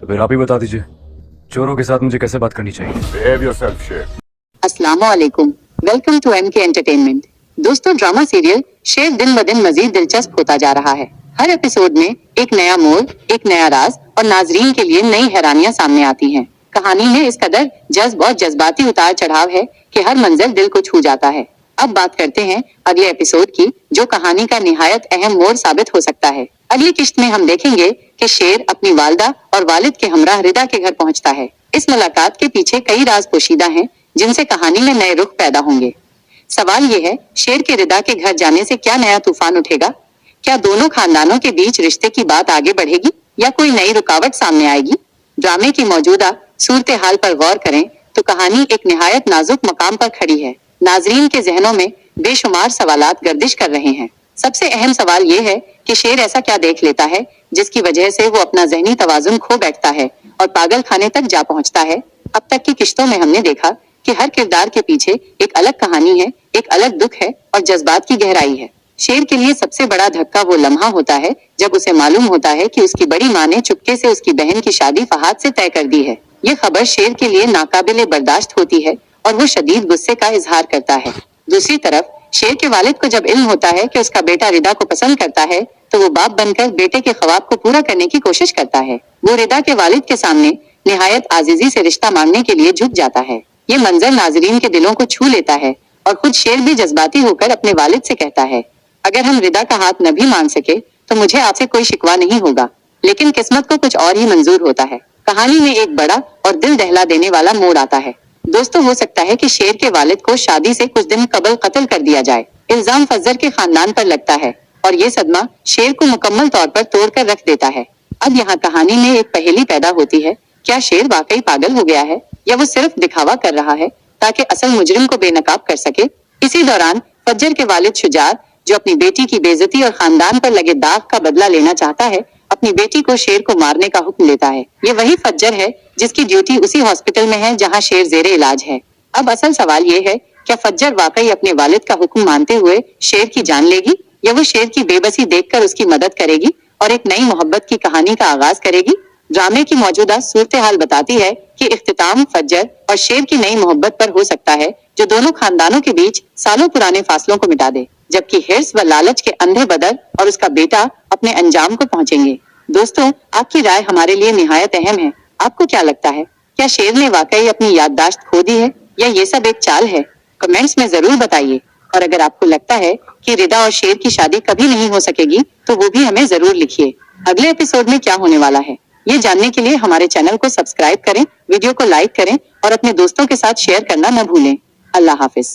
तो फिर आप ही बता दीजिए, चोरों के साथ मुझे कैसे बात करनी चाहिए? Behave yourself, शेर। अस्सलामुअलैकुम, वेलकम टू MK एंटरटेनमेंट। दोस्तों, ड्रामा सीरियल शेर दिन ब दिन मजीद दिलचस्प होता जा रहा है। हर एपिसोड में एक नया मोड़, एक नया राज और नाजरीन के लिए नई हैरानियां सामने आती हैं। कहानी में इस कदर जज्ब और जज्बाती उतार चढ़ाव है कि हर मंजर दिल को छू जाता है। अब बात करते हैं अगले एपिसोड की, जो कहानी का निहायत अहम मोड़ साबित हो सकता है। अगली किश्त में हम देखेंगे कि शेर अपनी वालदा और वालिद के हमराह रिदा के घर पहुंचता है। इस मुलाकात के पीछे कई राज पोशीदा हैं, जिनसे कहानी में नए रुख पैदा होंगे। सवाल ये है, शेर के रिदा के घर जाने से क्या नया तूफान उठेगा? क्या दोनों खानदानों के बीच रिश्ते की बात आगे बढ़ेगी या कोई नई रुकावट सामने आएगी? ड्रामे की मौजूदा सूरत हाल पर गौर करें तो कहानी एक निहायत नाजुक मकाम पर खड़ी है। नाजरीन के जहनों में बेशुमार सवालात गर्दिश कर रहे हैं। सबसे अहम सवाल ये है कि शेर ऐसा क्या देख लेता है जिसकी वजह से वो अपना जहनी तवाजुन खो बैठता है और पागल खाने तक जा पहुंचता है। अब तक की किश्तों में हमने देखा कि हर किरदार के पीछे एक अलग कहानी है, एक अलग दुख है और जज्बात की गहराई है। शेर के लिए सबसे बड़ा धक्का वो लम्हा होता है जब उसे मालूम होता है कि उसकी बड़ी माँ ने चुपके से उसकी बहन की शादी फहाद से तय कर दी है। ये खबर शेर के लिए नाकाबिले बर्दाश्त होती है और वो शदीद गुस्से का इजहार करता है। दूसरी तरफ शेर के वालिद को जब इल्म होता है कि उसका बेटा रिदा को पसंद करता है तो वो बाप बनकर बेटे के ख्वाब को पूरा करने की कोशिश करता है। वो रिदा के वालिद के सामने निहायत आजीजी से रिश्ता मांगने के लिए झुक जाता है। ये मंजर नाजरीन के दिलों को छू लेता है और खुद शेर भी जज्बाती होकर अपने वालिद से कहता है, अगर हम रिदा का हाथ न भी मान सके तो मुझे आपसे कोई शिकवा नहीं होगा, लेकिन किस्मत को कुछ और ही मंजूर होता है। कहानी में एक बड़ा और दिल दहला देने वाला मोड़ आता है। दोस्तों, हो सकता है कि शेर के वालिद को शादी से कुछ दिन कबल कत्ल कर दिया जाए। इल्जाम फज्जर के खानदान पर लगता है और ये सदमा शेर को मुकम्मल तौर पर तोड़कर रख देता है। अब यहाँ कहानी में एक पहेली पैदा होती है, क्या शेर वाकई पागल हो गया है या वो सिर्फ दिखावा कर रहा है ताकि असल मुजरिम को बेनकाब कर सके? इसी दौरान फज्जर के वालिद शुजात, जो अपनी बेटी की बेइज्जती और खानदान पर लगे दाग का बदला लेना चाहता है, अपनी बेटी को शेर को मारने का हुक्म देता है। ये वही फज्जर है जिसकी ड्यूटी उसी हॉस्पिटल में है जहां शेर जेरे इलाज है। अब असल सवाल ये है, क्या फज्जर वाकई अपने वालिद का हुक्म मानते हुए शेर की जान लेगी या वो शेर की बेबसी देखकर उसकी मदद करेगी और एक नई मोहब्बत की कहानी का आगाज करेगी? ड्रामे की मौजूदा सूरत हाल बताती है कि इख्तिताम फज्जर और शेर की नई मोहब्बत पर हो सकता है, जो दोनों खानदानों के बीच सालों पुराने फासलों को मिटा दे, जबकि हिर्स व लालच के अंधे बदर और उसका बेटा अपने अंजाम को पहुंचेंगे। दोस्तों, आपकी राय हमारे लिए निहायत अहम है। आपको क्या लगता है, क्या शेर ने वाकई अपनी याददाश्त खो दी है या ये सब एक चाल है? कमेंट्स में जरूर बताइए। और अगर आपको लगता है कि रिदा और शेर की शादी कभी नहीं हो सकेगी तो वो भी हमें जरूर लिखिए। अगले एपिसोड में क्या होने वाला है ये जानने के लिए हमारे चैनल को सब्सक्राइब करें, वीडियो को लाइक करें और अपने दोस्तों के साथ शेयर करना न भूलें। अल्लाह हाफिज।